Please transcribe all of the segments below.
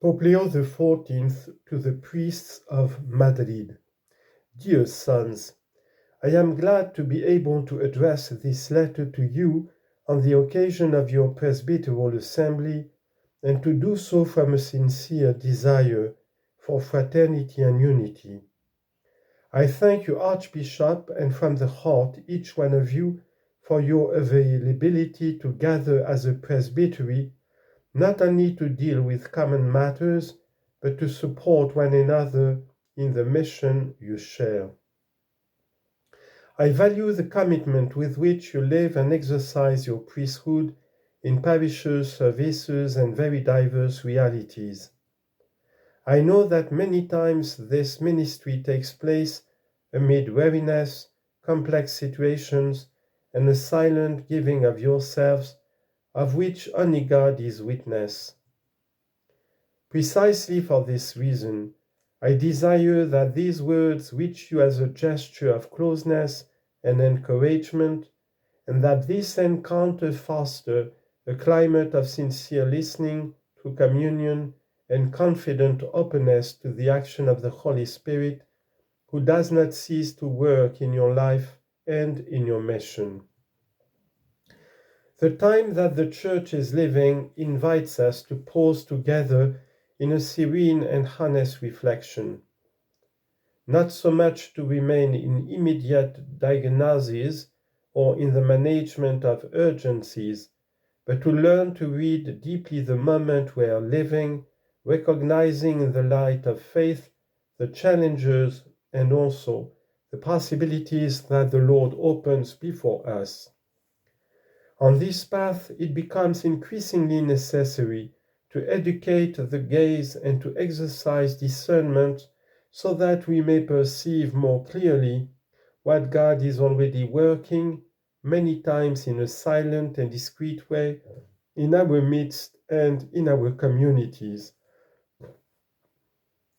Pope Leo XIV to the priests of Madrid. Dear sons, I am glad to be able to address this letter to you on the occasion of your Presbyteral assembly, and to do so from a sincere desire for fraternity and unity. I thank you, Archbishop, and from the heart, each one of you, for your availability to gather as a presbytery, not only to deal with common matters, but to support one another in the mission you share. I value the commitment with which you live and exercise your priesthood in parishes, services, and very diverse realities. I know that many times this ministry takes place amid weariness, complex situations, and a silent giving of yourselves, of which only God is witness. Precisely for this reason, I desire that these words reach you as a gesture of closeness and encouragement, and that this encounter foster a climate of sincere listening to communion and confident openness to the action of the Holy Spirit, who does not cease to work in your life and in your mission. The time that the Church is living invites us to pause together in a serene and honest reflection, not so much to remain in immediate diagnosis or in the management of urgencies, but to learn to read deeply the moment we are living, recognizing in the light of faith the challenges and also the possibilities that the Lord opens before us. On this path, it becomes increasingly necessary to educate the gaze and to exercise discernment so that we may perceive more clearly what God is already working, many times in a silent and discreet way, in our midst and in our communities.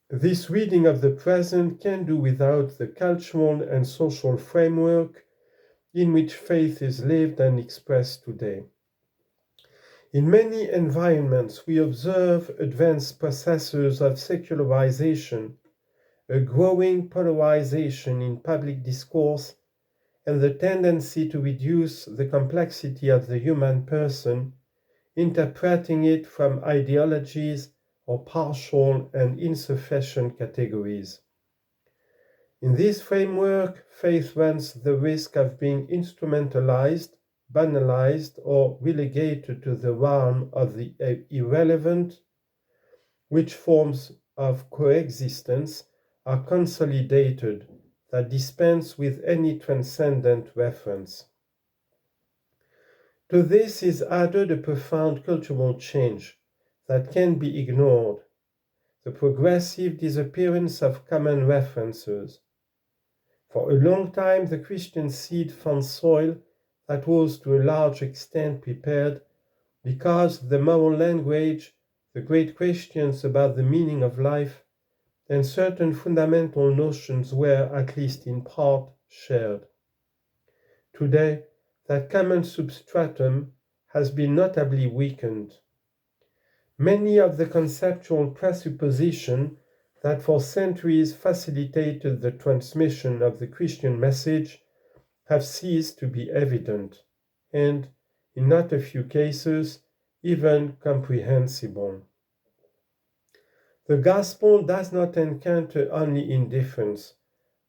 This reading of the present can do without the cultural and social framework in which faith is lived and expressed today. In many environments, we observe advanced processes of secularization, a growing polarization in public discourse, and the tendency to reduce the complexity of the human person, interpreting it from ideologies or partial and insufficient categories. In this framework, faith runs the risk of being instrumentalized, banalized, or relegated to the realm of the irrelevant, which forms of coexistence are consolidated that dispense with any transcendent reference. To this is added a profound cultural change that can be ignored, the progressive disappearance of common references. For a long time, the Christian seed found soil that was to a large extent prepared because the moral language, the great questions about the meaning of life, and certain fundamental notions were, at least in part, shared. Today, that common substratum has been notably weakened. Many of the conceptual presuppositions that for centuries facilitated the transmission of the Christian message have ceased to be evident, and, in not a few cases, even comprehensible. The gospel does not encounter only indifference,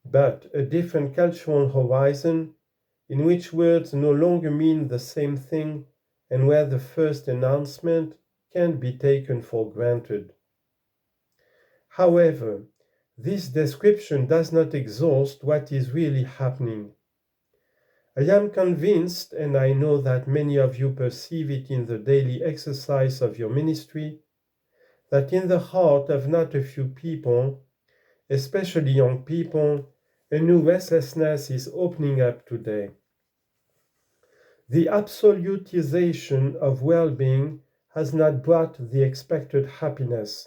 but a different cultural horizon in which words no longer mean the same thing and where the first announcement can be taken for granted. However, this description does not exhaust what is really happening. I am convinced, and I know that many of you perceive it in the daily exercise of your ministry, that in the heart of not a few people, especially young people, a new restlessness is opening up today. The absolutization of well-being has not brought the expected happiness.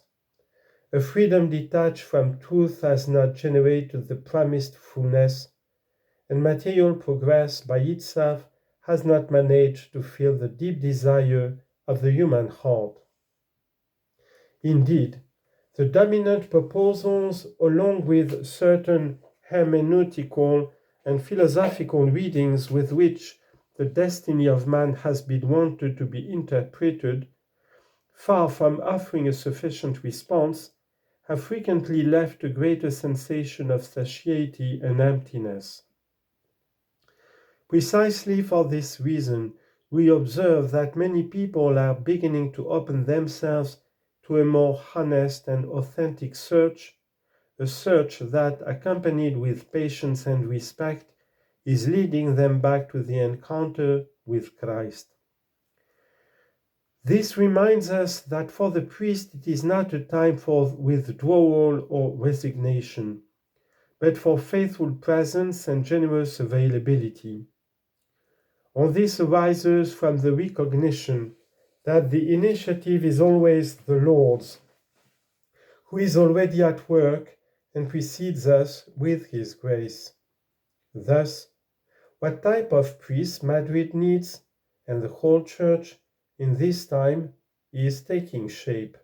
A freedom detached from truth has not generated the promised fullness, and material progress by itself has not managed to fill the deep desire of the human heart. Indeed, the dominant proposals, along with certain hermeneutical and philosophical readings with which the destiny of man has been wanted to be interpreted, far from offering a sufficient response, have frequently left a greater sensation of satiety and emptiness. Precisely for this reason, we observe that many people are beginning to open themselves to a more honest and authentic search, a search that, accompanied with patience and respect, is leading them back to the encounter with Christ. This reminds us that for the priest it is not a time for withdrawal or resignation, but for faithful presence and generous availability. All this arises from the recognition that the initiative is always the Lord's, who is already at work and precedes us with his grace. Thus, what type of priest Madrid needs, and the whole Church in this time, is taking shape.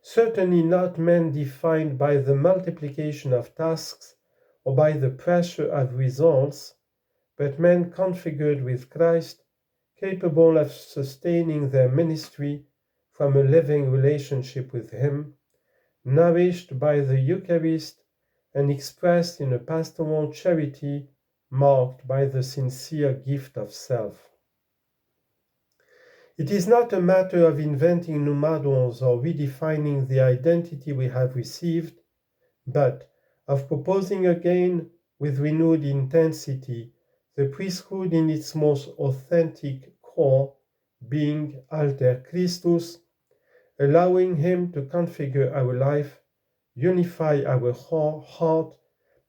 Certainly not men defined by the multiplication of tasks or by the pressure of results, but men configured with Christ, capable of sustaining their ministry from a living relationship with Him, nourished by the Eucharist and expressed in a pastoral charity marked by the sincere gift of self. It is not a matter of inventing new models or redefining the identity we have received, but of proposing again with renewed intensity the priesthood in its most authentic core, being alter Christus, allowing Him to configure our life, unify our heart,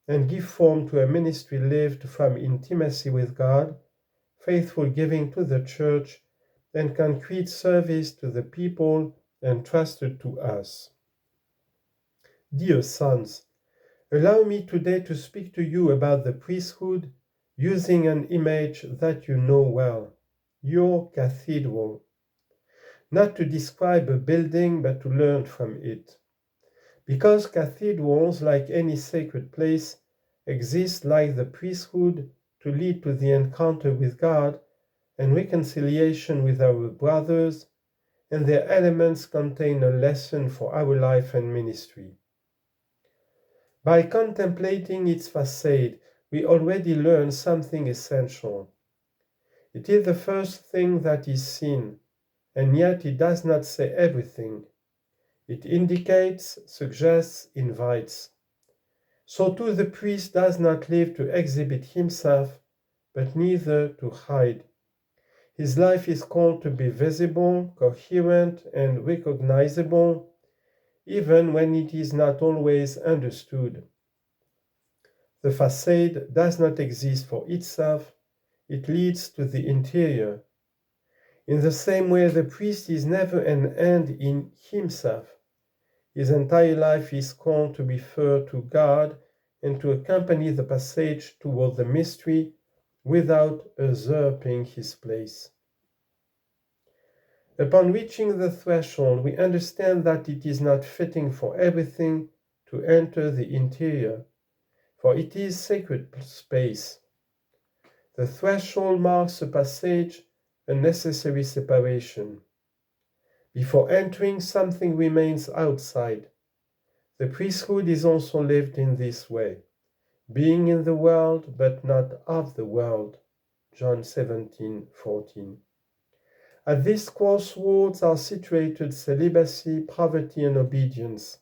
and give form to a ministry lived from intimacy with God, faithful giving to the Church, and concrete service to the people entrusted to us. Dear sons, allow me today to speak to you about the priesthood using an image that you know well, your cathedral. Not to describe a building, but to learn from it. Because cathedrals, like any sacred place, exist like the priesthood to lead to the encounter with God and reconciliation with our brothers, and their elements contain a lesson for our life and ministry. By contemplating its facade, we already learn something essential. It is the first thing that is seen, and yet it does not say everything. It indicates, suggests, invites. So too the priest does not live to exhibit himself, but neither to hide. His life is called to be visible, coherent, and recognizable, even when it is not always understood. The facade does not exist for itself, it leads to the interior. In the same way, the priest is never an end in himself. His entire life is called to refer to God and to accompany the passage toward the mystery without usurping his place. Upon reaching the threshold, we understand that it is not fitting for everything to enter the interior, for it is sacred space. The threshold marks a passage, a necessary separation. Before entering, something remains outside. The priesthood is also lived in this way, being in the world but not of the world. John 17:14. At this crossroads are situated celibacy, poverty, and obedience,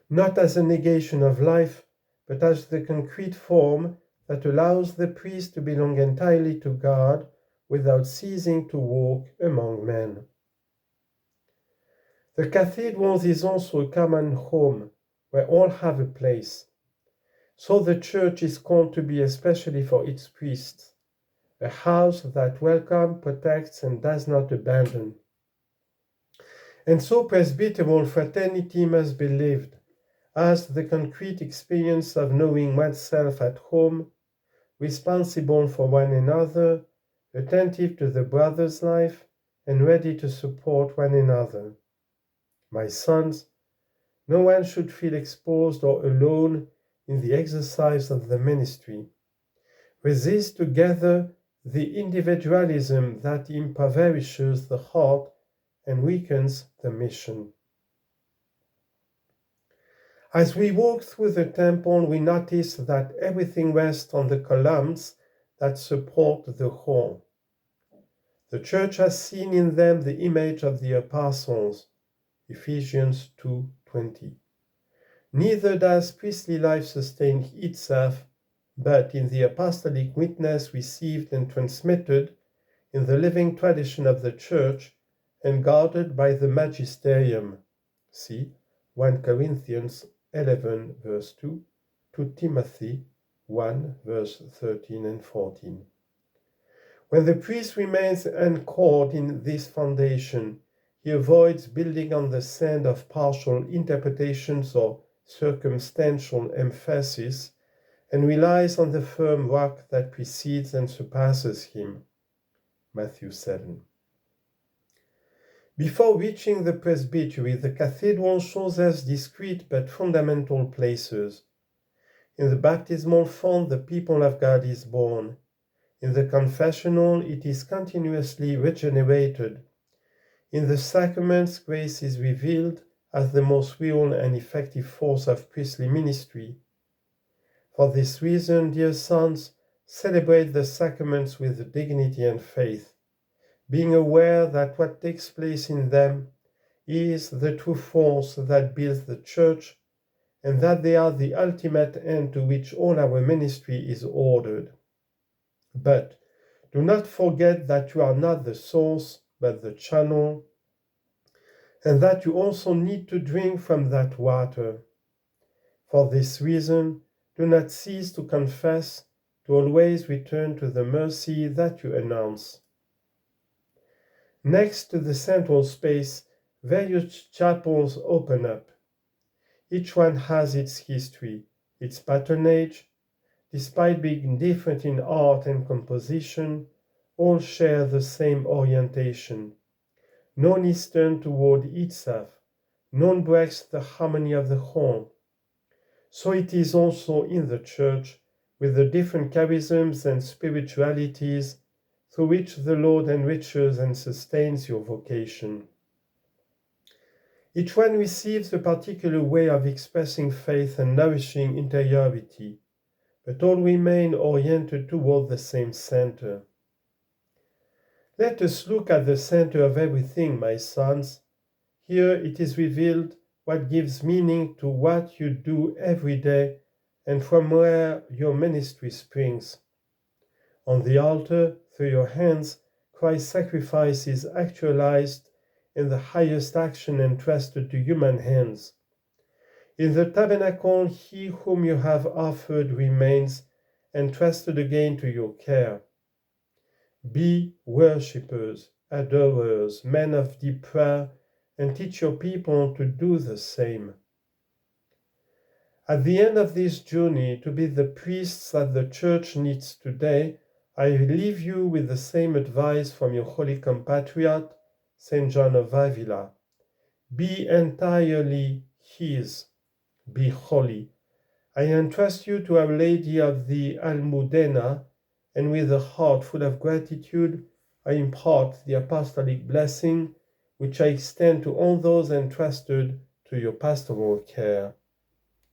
not as a negation of life, but as the concrete form that allows the priest to belong entirely to God without ceasing to walk among men. The cathedral is also a common home where all have a place. So the Church is called to be, especially for its priests, a house that welcomes, protects, and does not abandon. And so presbyteral fraternity must be lived as the concrete experience of knowing oneself at home, responsible for one another, attentive to the brother's life, and ready to support one another. My sons, no one should feel exposed or alone in the exercise of the ministry. Resist together the individualism that impoverishes the heart and weakens the mission. As we walk through the temple, we notice that everything rests on the columns that support the hall. The Church has seen in them the image of the apostles, Ephesians 2:20. Neither does priestly life sustain itself, but in the apostolic witness received and transmitted in the living tradition of the Church and guarded by the magisterium. See 1 Corinthians 11 verse 2 to Timothy 1 verse 13 and 14. When the priest remains anchored in this foundation, he avoids building on the sand of partial interpretations or circumstantial emphasis and relies on the firm rock that precedes and surpasses him. Matthew 7. Before reaching the presbytery, the cathedral shows us discrete but fundamental places. In the baptismal font, the people of God is born. In the confessional, it is continuously regenerated. In the sacraments, grace is revealed as the most real and effective force of priestly ministry. For this reason, dear sons, celebrate the sacraments with dignity and faith, being aware that what takes place in them is the true force that builds the Church, and that they are the ultimate end to which all our ministry is ordered. But do not forget that you are not the source, but the channel, and that you also need to drink from that water. For this reason, do not cease to confess, to always return to the mercy that you announce. Next to the central space, various chapels open up. Each one has its history, its patronage. Despite being different in art and composition, all share the same orientation. None is turned toward itself. None breaks the harmony of the whole. So it is also in the Church, with the different charisms and spiritualities through which the Lord enriches and sustains your vocation. Each one receives a particular way of expressing faith and nourishing interiority, but all remain oriented toward the same center. Let us look at the center of everything, my sons. Here it is revealed what gives meaning to what you do every day and from where your ministry springs. On the altar, through your hands, Christ's sacrifice is actualized in the highest action entrusted to human hands. In the tabernacle, he whom you have offered remains entrusted again to your care. Be worshippers, adorers, men of deep prayer, and teach your people to do the same. At the end of this journey to be the priests that the Church needs today, I leave you with the same advice from your holy compatriot, St. John of Avila. Be entirely his. Be holy. I entrust you to Our Lady of the Almudena, and with a heart full of gratitude, I impart the apostolic blessing, which I extend to all those entrusted to your pastoral care.